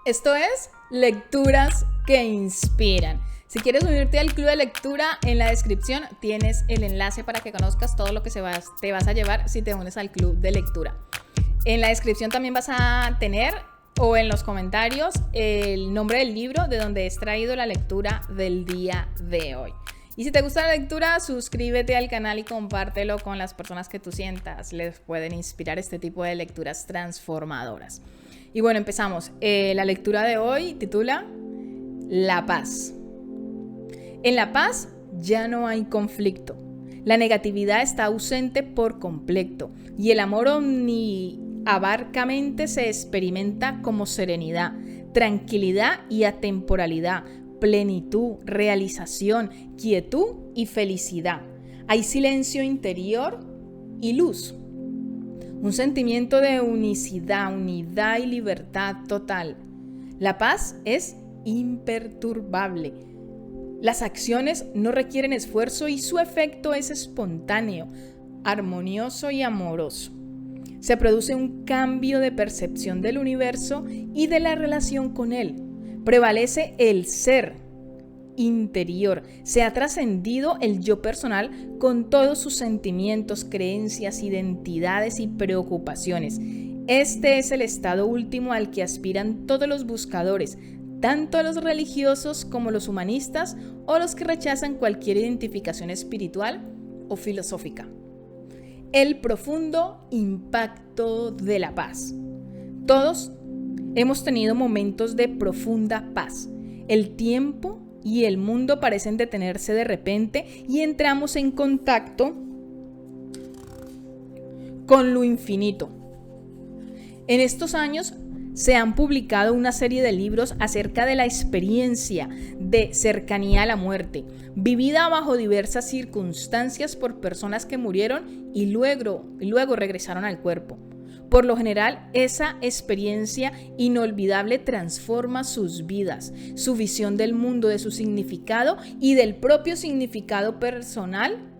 Esto es Lecturas que Inspiran. Si quieres unirte al club de lectura, en la descripción tienes el enlace para que conozcas todo lo que te vas a llevar si te unes al club de lectura. En la descripción también vas a tener, o en los comentarios, el nombre del libro de donde he extraído la lectura del día de hoy. Y si te gusta la lectura, suscríbete al canal y compártelo con las personas que tú sientas les pueden inspirar este tipo de lecturas transformadoras. Y bueno, empezamos. La lectura de hoy titula La paz. En la paz ya no hay conflicto. La negatividad está ausente por completo y el amor omniabarcamente se experimenta como serenidad, tranquilidad y atemporalidad, plenitud, realización, quietud y felicidad. Hay silencio interior y luz. Un sentimiento de unicidad, unidad y libertad total. La paz es imperturbable. Las acciones no requieren esfuerzo y su efecto es espontáneo, armonioso y amoroso. Se produce un cambio de percepción del universo y de la relación con él. Prevalece el ser interior. Se ha trascendido el yo personal con todos sus sentimientos, creencias, identidades y preocupaciones. Este es el estado último al que aspiran todos los buscadores, tanto los religiosos como los humanistas o los que rechazan cualquier identificación espiritual o filosófica. El profundo impacto de la paz. Todos hemos tenido momentos de profunda paz. El tiempo y el mundo parecen detenerse de repente y entramos en contacto con lo infinito. En estos años se han publicado una serie de libros acerca de la experiencia de cercanía a la muerte, vivida bajo diversas circunstancias por personas que murieron y luego regresaron al cuerpo. Por lo general, esa experiencia inolvidable transforma sus vidas, su visión del mundo, de su significado y del propio significado personal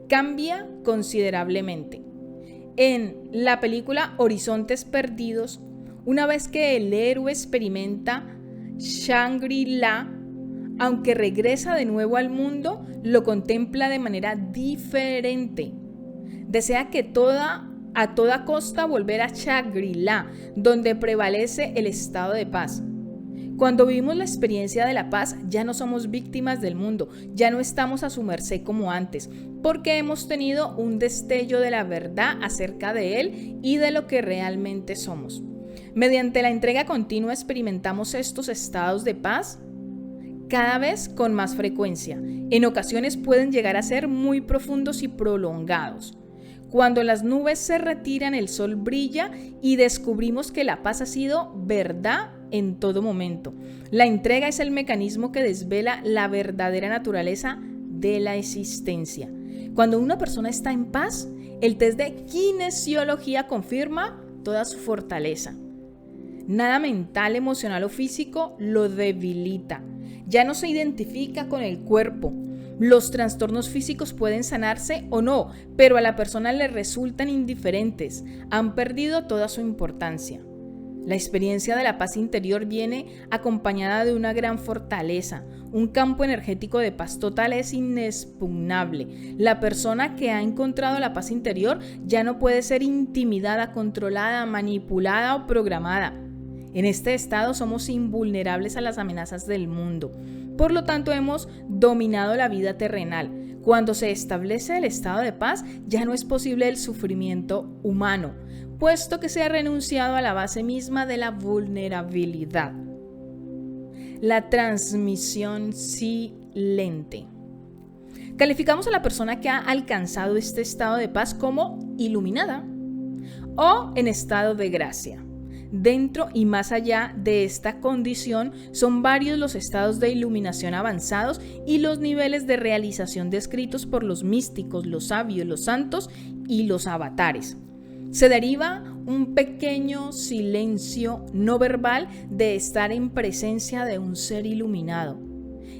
cambia considerablemente. En la película Horizontes Perdidos, una vez que el héroe experimenta Shangri-La, aunque regresa de nuevo al mundo, lo contempla de manera diferente. Desea que a toda costa volver a Shangri-La, donde prevalece el estado de paz. Cuando vivimos la experiencia de la paz, ya no somos víctimas del mundo, ya no estamos a su merced como antes, porque hemos tenido un destello de la verdad acerca de él y de lo que realmente somos. Mediante la entrega continua experimentamos estos estados de paz cada vez con más frecuencia. En ocasiones pueden llegar a ser muy profundos y prolongados. Cuando las nubes se retiran, el sol brilla y descubrimos que la paz ha sido verdad en todo momento. La entrega es el mecanismo que desvela la verdadera naturaleza de la existencia. Cuando una persona está en paz, el test de kinesiología confirma toda su fortaleza. Nada mental, emocional o físico lo debilita. Ya no se identifica con el cuerpo. Los trastornos físicos pueden sanarse o no, pero a la persona le resultan indiferentes. Han perdido toda su importancia. La experiencia de la paz interior viene acompañada de una gran fortaleza. Un campo energético de paz total es inexpugnable. La persona que ha encontrado la paz interior ya no puede ser intimidada, controlada, manipulada o programada. En este estado somos invulnerables a las amenazas del mundo. Por lo tanto, hemos dominado la vida terrenal. Cuando se establece el estado de paz, ya no es posible el sufrimiento humano, puesto que se ha renunciado a la base misma de la vulnerabilidad. La transmisión silente. Calificamos a la persona que ha alcanzado este estado de paz como iluminada o en estado de gracia. Dentro y más allá de esta condición son varios los estados de iluminación avanzados y los niveles de realización descritos por los místicos, los sabios, los santos y los avatares. Se deriva un pequeño silencio no verbal de estar en presencia de un ser iluminado.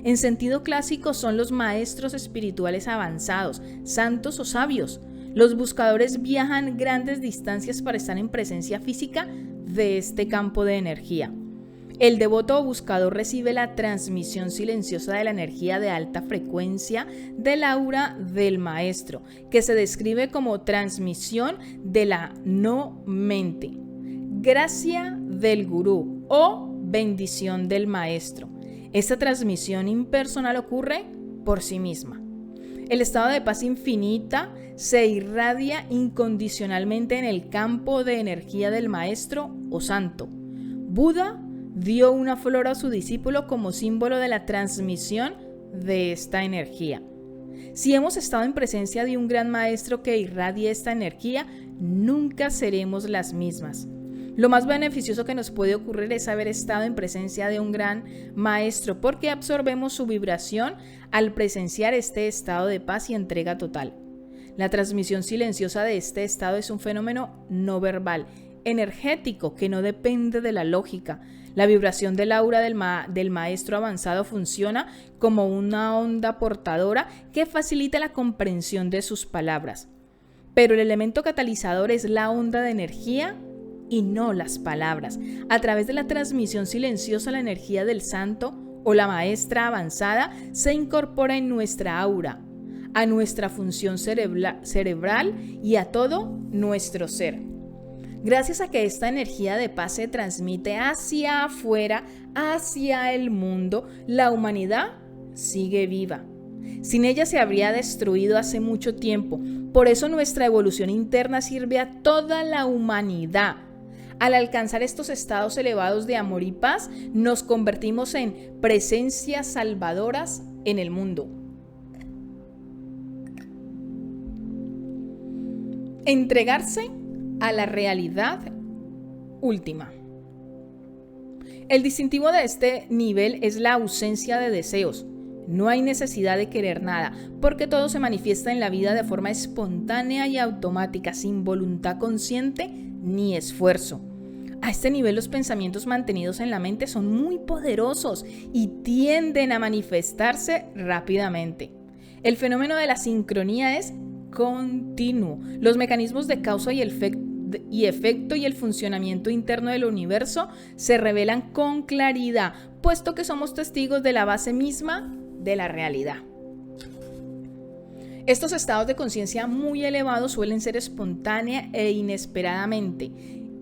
En sentido clásico son los maestros espirituales avanzados, santos o sabios. Los buscadores viajan grandes distancias para estar en presencia física de este campo de energía. El devoto o buscador recibe la transmisión silenciosa de la energía de alta frecuencia del aura del maestro, que se describe como transmisión de la no mente, gracia del gurú o bendición del maestro. Esta transmisión impersonal ocurre por sí misma. El estado de paz infinita se irradia incondicionalmente en el campo de energía del maestro o santo. Buda dio una flor a su discípulo como símbolo de la transmisión de esta energía. Si hemos estado en presencia de un gran maestro que irradie esta energía, nunca seremos las mismas. Lo más beneficioso que nos puede ocurrir es haber estado en presencia de un gran maestro, porque absorbemos su vibración al presenciar este estado de paz y entrega total. La transmisión silenciosa de este estado es un fenómeno no verbal, energético, que no depende de la lógica. La vibración del aura del maestro avanzado funciona como una onda portadora que facilita la comprensión de sus palabras. Pero el elemento catalizador es la onda de energía y no las palabras. A través de la transmisión silenciosa, la energía del santo o la maestra avanzada se incorpora en nuestra aura, a nuestra función cerebral y a todo nuestro ser. Gracias a que esta energía de paz se transmite hacia afuera, hacia el mundo, la humanidad sigue viva. Sin ella se habría destruido hace mucho tiempo. Por eso nuestra evolución interna sirve a toda la humanidad. Al alcanzar estos estados elevados de amor y paz, nos convertimos en presencias salvadoras en el mundo. Entregarse a la realidad última. El distintivo de este nivel es la ausencia de deseos. No hay necesidad de querer nada, porque todo se manifiesta en la vida de forma espontánea y automática, sin voluntad consciente ni esfuerzo. A este nivel los pensamientos mantenidos en la mente son muy poderosos y tienden a manifestarse rápidamente. El fenómeno de la sincronía es continuo. Los mecanismos de causa y efecto y el funcionamiento interno del universo se revelan con claridad, puesto que somos testigos de la base misma de la realidad. Estos estados de conciencia muy elevados suelen ser espontánea e inesperadamente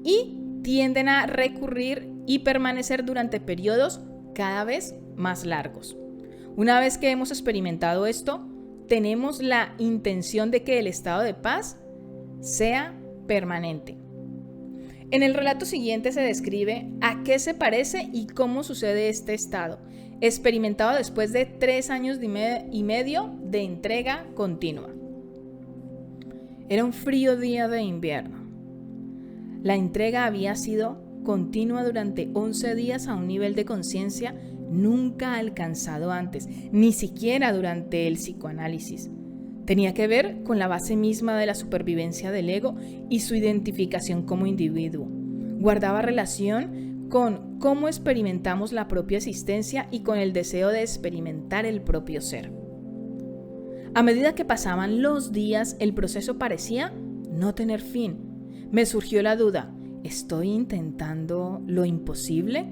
y tienden a recurrir y permanecer durante periodos cada vez más largos. Una vez que hemos experimentado esto, tenemos la intención de que el estado de paz sea permanente. En el relato siguiente se describe a qué se parece y cómo sucede este estado, experimentado después de 3 años y medio de entrega continua. Era un frío día de invierno. La entrega había sido continua durante 11 días a un nivel de conciencia nunca alcanzado antes, ni siquiera durante el psicoanálisis. Tenía que ver con la base misma de la supervivencia del ego y su identificación como individuo. Guardaba relación con cómo experimentamos la propia existencia y con el deseo de experimentar el propio ser. A medida que pasaban los días, el proceso parecía no tener fin. Me surgió la duda, ¿estoy intentando lo imposible?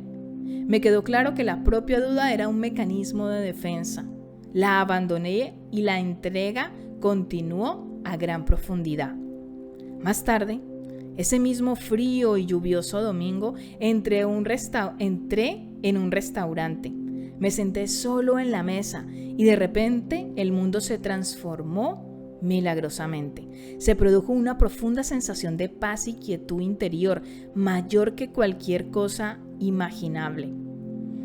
Me quedó claro que la propia duda era un mecanismo de defensa. La abandoné y la entrega continuó a gran profundidad. Más tarde, ese mismo frío y lluvioso domingo, entré en un restaurante. Me senté solo en la mesa y de repente el mundo se transformó milagrosamente. Se produjo una profunda sensación de paz y quietud interior, mayor que cualquier cosa imaginable.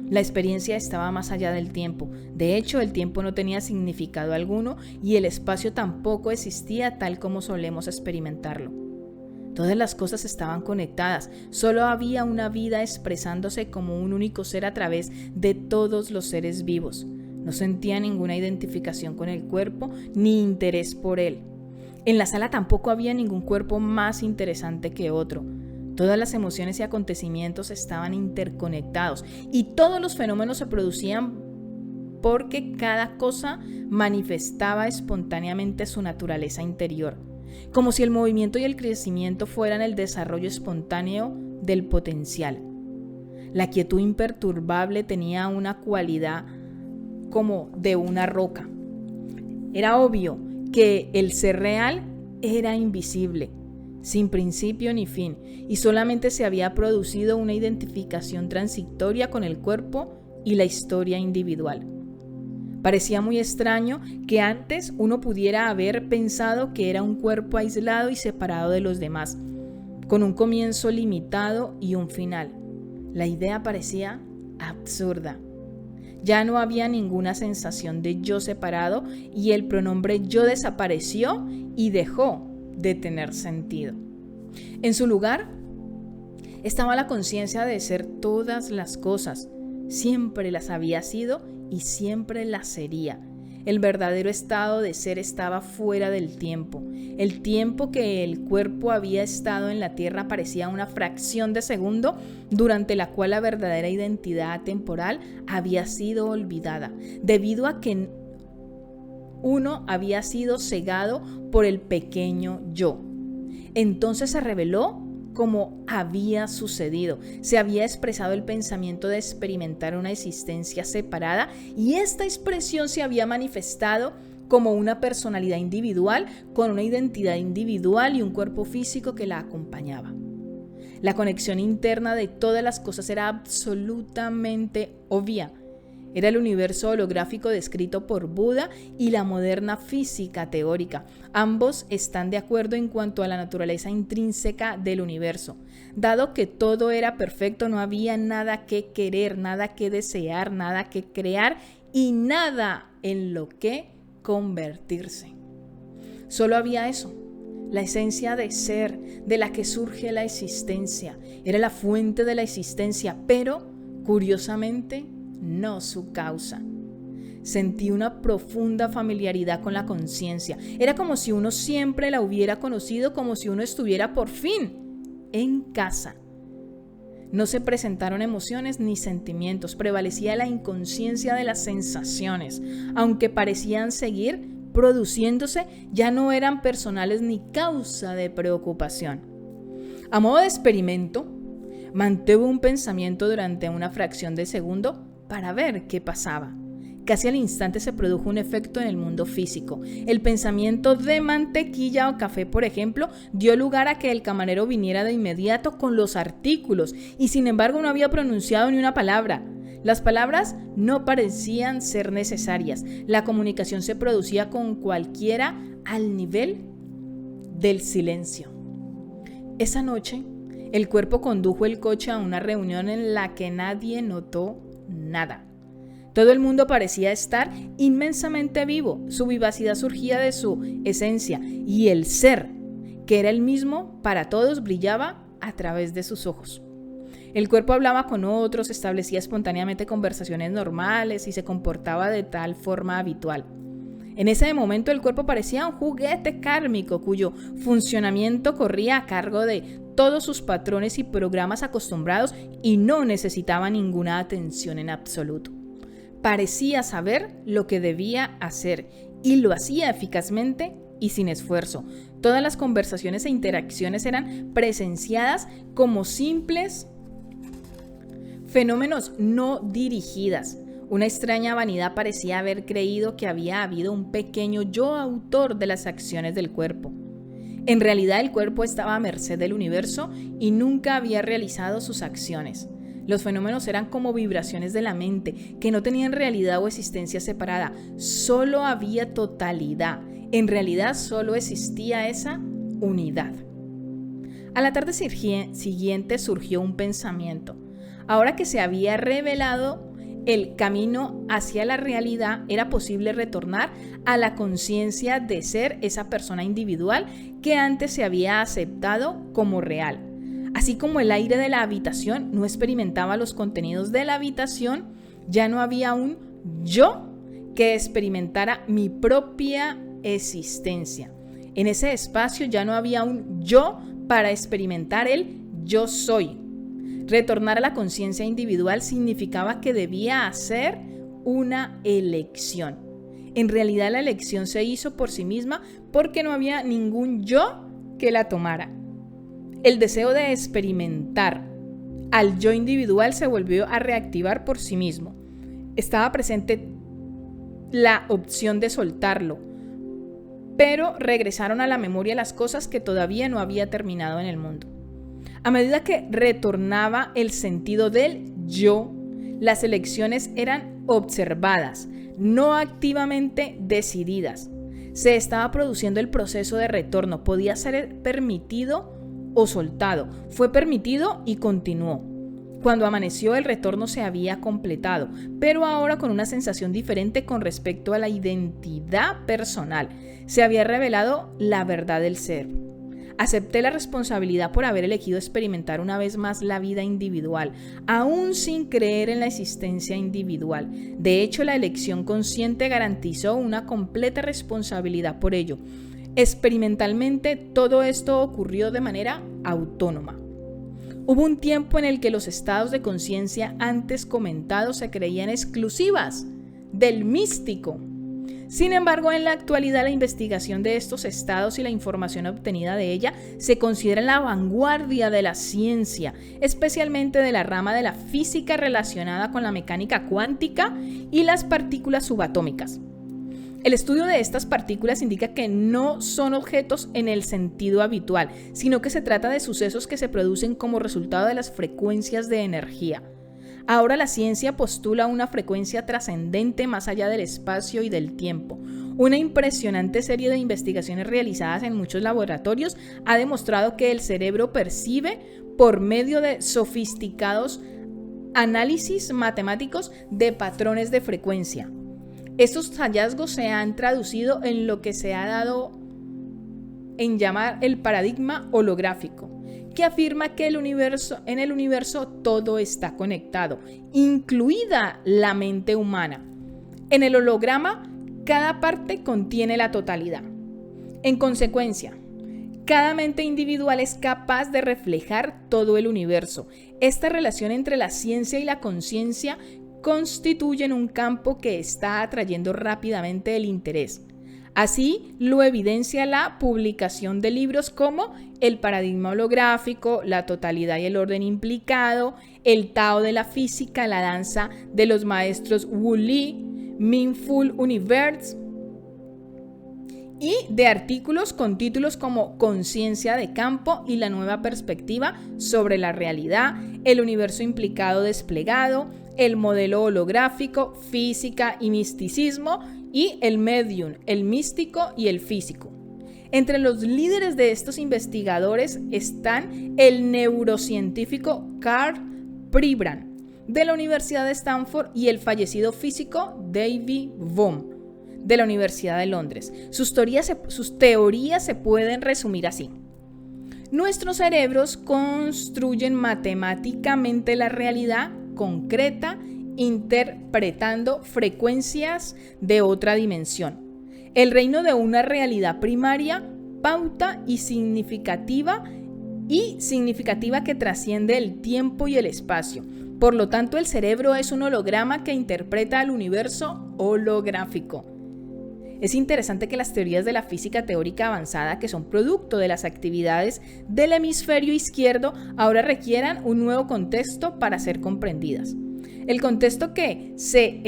La experiencia estaba más allá del tiempo. De hecho, el tiempo no tenía significado alguno y el espacio tampoco existía tal como solemos experimentarlo. Todas las cosas estaban conectadas. Solo había una vida expresándose como un único ser a través de todos los seres vivos. No sentía ninguna identificación con el cuerpo ni interés por él. En la sala tampoco había ningún cuerpo más interesante que otro. Todas las emociones y acontecimientos estaban interconectados y todos los fenómenos se producían porque cada cosa manifestaba espontáneamente su naturaleza interior, como si el movimiento y el crecimiento fueran el desarrollo espontáneo del potencial. La quietud imperturbable tenía una cualidad como de una roca. Era obvio que el ser real era invisible, sin principio ni fin, y solamente se había producido una identificación transitoria con el cuerpo y la historia individual. Parecía muy extraño que antes uno pudiera haber pensado que era un cuerpo aislado y separado de los demás, con un comienzo limitado y un final. La idea parecía absurda. Ya no había ninguna sensación de yo separado y el pronombre yo desapareció y dejó de tener sentido. En su lugar estaba la conciencia de ser todas las cosas. Siempre las había sido y siempre las sería. El verdadero estado de ser estaba fuera del tiempo. El tiempo que el cuerpo había estado en la tierra parecía una fracción de segundo durante la cual la verdadera identidad temporal había sido olvidada, debido a que uno había sido cegado por el pequeño yo. Entonces se reveló como había sucedido. Se había expresado el pensamiento de experimentar una existencia separada y esta expresión se había manifestado como una personalidad individual con una identidad individual y un cuerpo físico que la acompañaba. La conexión interna de todas las cosas era absolutamente obvia. Era el universo holográfico descrito por Buda y la moderna física teórica. Ambos están de acuerdo en cuanto a la naturaleza intrínseca del universo. Dado que todo era perfecto, no había nada que querer, nada que desear, nada que crear y nada en lo que convertirse. Solo había eso, la esencia de ser, de la que surge la existencia. Era la fuente de la existencia, pero, curiosamente, no su causa. Sentí una profunda familiaridad con la conciencia. Era como si uno siempre la hubiera conocido, como si uno estuviera por fin en casa. No se presentaron emociones ni sentimientos, prevalecía la inconsciencia de las sensaciones. Aunque parecían seguir produciéndose, ya no eran personales ni causa de preocupación. A modo de experimento, mantuve un pensamiento durante una fracción de segundo para ver qué pasaba. Casi al instante se produjo un efecto en el mundo físico. El pensamiento de mantequilla o café, por ejemplo, dio lugar a que el camarero viniera de inmediato con los artículos y sin embargo no había pronunciado ni una palabra. Las palabras no parecían ser necesarias. La comunicación se producía con cualquiera al nivel del silencio. Esa noche, el cuerpo condujo el coche a una reunión en la que nadie notó nada. Todo el mundo parecía estar inmensamente vivo. Su vivacidad surgía de su esencia y el ser, que era el mismo para todos, brillaba a través de sus ojos. El cuerpo hablaba con otros, establecía espontáneamente conversaciones normales y se comportaba de tal forma habitual. En ese momento el cuerpo parecía un juguete kármico cuyo funcionamiento corría a cargo de todos sus patrones y programas acostumbrados y no necesitaba ninguna atención en absoluto. Parecía saber lo que debía hacer y lo hacía eficazmente y sin esfuerzo. Todas las conversaciones e interacciones eran presenciadas como simples fenómenos no dirigidas. Una extraña vanidad parecía haber creído que había habido un pequeño yo autor de las acciones del cuerpo. En realidad el cuerpo estaba a merced del universo y nunca había realizado sus acciones. Los fenómenos eran como vibraciones de la mente, que no tenían realidad o existencia separada. Solo había totalidad. En realidad solo existía esa unidad. A la tarde siguiente surgió un pensamiento. Ahora que se había revelado el camino hacia la realidad, era posible retornar a la conciencia de ser esa persona individual que antes se había aceptado como real. Así como el aire de la habitación no experimentaba los contenidos de la habitación, ya no había un yo que experimentara mi propia existencia. En ese espacio ya no había un yo para experimentar el yo soy. Retornar a la conciencia individual significaba que debía hacer una elección. En realidad la elección se hizo por sí misma porque no había ningún yo que la tomara. El deseo de experimentar al yo individual se volvió a reactivar por sí mismo. Estaba presente la opción de soltarlo, pero regresaron a la memoria las cosas que todavía no había terminado en el mundo. A medida que retornaba el sentido del yo, las elecciones eran observadas, no activamente decididas. Se estaba produciendo el proceso de retorno, podía ser permitido o soltado. Fue permitido y continuó. Cuando amaneció, el retorno se había completado, pero ahora con una sensación diferente con respecto a la identidad personal. Se había revelado la verdad del ser. Acepté la responsabilidad por haber elegido experimentar una vez más la vida individual, aún sin creer en la existencia individual. De hecho, la elección consciente garantizó una completa responsabilidad por ello. Experimentalmente, todo esto ocurrió de manera autónoma. Hubo un tiempo en el que los estados de conciencia antes comentados se creían exclusivas del místico. Sin embargo, en la actualidad la investigación de estos estados y la información obtenida de ella se considera la vanguardia de la ciencia, especialmente de la rama de la física relacionada con la mecánica cuántica y las partículas subatómicas. El estudio de estas partículas indica que no son objetos en el sentido habitual, sino que se trata de sucesos que se producen como resultado de las frecuencias de energía. Ahora la ciencia postula una frecuencia trascendente más allá del espacio y del tiempo. Una impresionante serie de investigaciones realizadas en muchos laboratorios ha demostrado que el cerebro percibe, por medio de sofisticados análisis matemáticos, de patrones de frecuencia. Estos hallazgos se han traducido en lo que se ha dado en llamar el paradigma holográfico, que afirma que en el universo todo está conectado, incluida la mente humana. En el holograma, cada parte contiene la totalidad. En consecuencia, cada mente individual es capaz de reflejar todo el universo. Esta relación entre la ciencia y la conciencia constituyen un campo que está atrayendo rápidamente el interés. Así lo evidencia la publicación de libros como El paradigma holográfico, La totalidad y el orden implicado, El Tao de la física, La danza de los maestros Wu Li, Mindful Universe, y de artículos con títulos como Conciencia de campo y la nueva perspectiva sobre la realidad, El universo implicado desplegado, El modelo holográfico, Física y misticismo, y El medium, el místico y el físico. Entre los líderes de estos investigadores están el neurocientífico Karl Pribram de la Universidad de Stanford y el fallecido físico David Bohm de la Universidad de Londres. Sus teorías se pueden resumir así. Nuestros cerebros construyen matemáticamente la realidad concreta, interpretando frecuencias de otra dimensión. El reino de una realidad primaria, pauta y significativa que trasciende el tiempo y el espacio. Por lo tanto, el cerebro es un holograma que interpreta al universo holográfico. Es interesante que las teorías de la física teórica avanzada, que son producto de las actividades del hemisferio izquierdo, ahora requieran un nuevo contexto para ser comprendidas. El contexto que se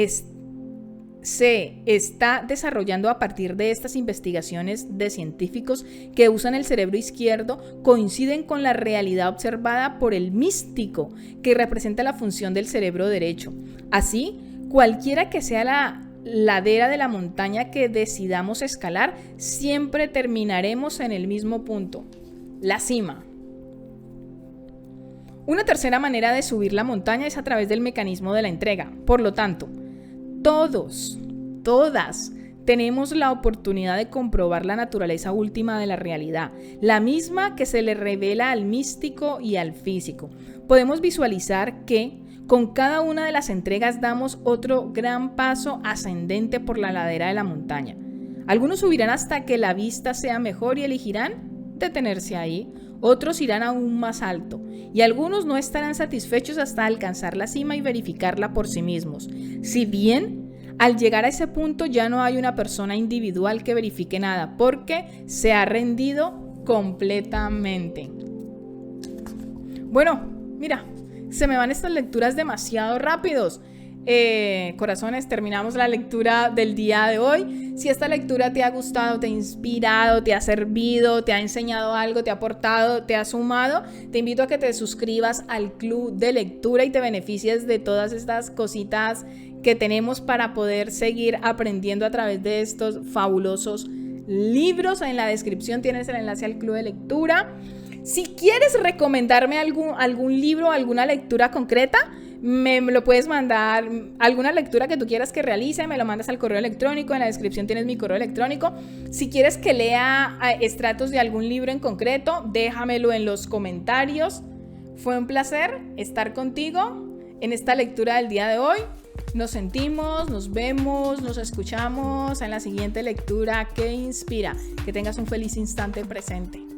está desarrollando a partir de estas investigaciones de científicos que usan el cerebro izquierdo coinciden con la realidad observada por el místico, que representa la función del cerebro derecho. Así, cualquiera que sea la ladera de la montaña que decidamos escalar, siempre terminaremos en el mismo punto, la cima. Una tercera manera de subir la montaña es a través del mecanismo de la entrega. Por lo tanto, todas tenemos la oportunidad de comprobar la naturaleza última de la realidad, la misma que se le revela al místico y al físico. Podemos visualizar que con cada una de las entregas damos otro gran paso ascendente por la ladera de la montaña. Algunos subirán hasta que la vista sea mejor y elegirán detenerse ahí. Otros irán aún más alto y algunos no estarán satisfechos hasta alcanzar la cima y verificarla por sí mismos. Si bien al llegar a ese punto ya no hay una persona individual que verifique nada porque se ha rendido completamente. Bueno, mira, se me van estas lecturas demasiado rápidos. Corazones, terminamos la lectura del día de hoy. Si esta lectura te ha gustado, te ha inspirado, te ha servido, te ha enseñado algo, te ha aportado, te ha sumado, te invito a que te suscribas al club de lectura y te beneficies de todas estas cositas que tenemos para poder seguir aprendiendo a través de estos fabulosos libros. En la descripción tienes el enlace al club de lectura. Si quieres recomendarme algún libro, alguna lectura concreta, me lo puedes mandar, alguna lectura que tú quieras que realice, me lo mandas al correo electrónico. En la descripción tienes mi correo electrónico. Si quieres que lea extractos de algún libro en concreto, déjamelo en los comentarios. Fue un placer estar contigo en esta lectura del día de hoy. Nos sentimos, nos vemos, nos escuchamos en la siguiente lectura que inspira. Que tengas un feliz instante presente.